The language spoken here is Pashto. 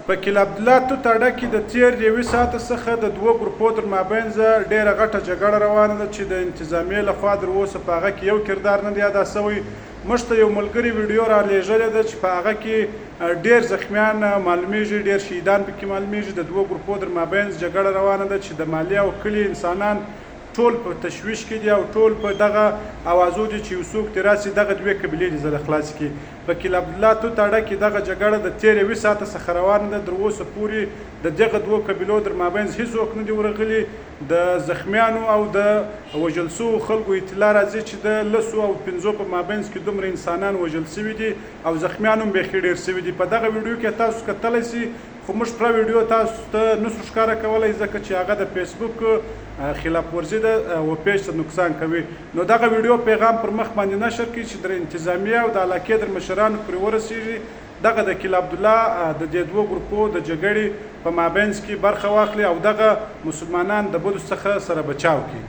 په کیل عبدالله توت اډه کې د تیر یوې ساعته څخه د دوو ګروپو تر مابینځ ډېره غټه جګړه روانه ده چې د انتظامیې لخوا تر اوسه په هغه کې یو کردار نه دی ادا سوی. موږ ته یو ملګري ویډیو رالیږلې ده چې په هغه کې ډېر زخمیان معلومیږي، ډېر شهیدان پکې معلومیږي. د دوو ګروپو تر مابینځ جګړه روانه ده چې د مالیه او کلي انسانان ټول په تشویش کې دي او ټول په دغه اوازو دي چې یو څوک ترې راسي دغه دوې قبیلې دي زړه خلاصې کړي. په کیل عبدالله توت اډه کې دغه جګړه د تېرې یوې ساعته څخه روانه ده. تر اوسه پورې د دغه دوو قبیلو در مابینځ هېڅوک نه دي ورغلي. د زخمیانو او د وژل سوو خلکو اطلاع راځي چې د 10 او 15 په مابینځ کې دومره انسانان وژل سوي دي او زخمیان هم بیخي ډېر سوي دي. په دغه ویډیو کې تاسو کتلی سئ، خو موږ پوره ویډیو تاسو ته نسو ښکاره کولی ځکه چې هغه د فیسبوک خلاف ورزي ده او پیج ته نقصان کوي. نو دغه ویډیو پیغام پر مخ باندې نشر کړي چې در انتظامیه او د علاقې در مشرانو پورې ورسیږي، دغه د کیل عبدالله د دې دوو ګروپو د جګړې په مابینځ کې برخه واخلي او دغه مسلمانان د بدو څخه سره بچاو کړي.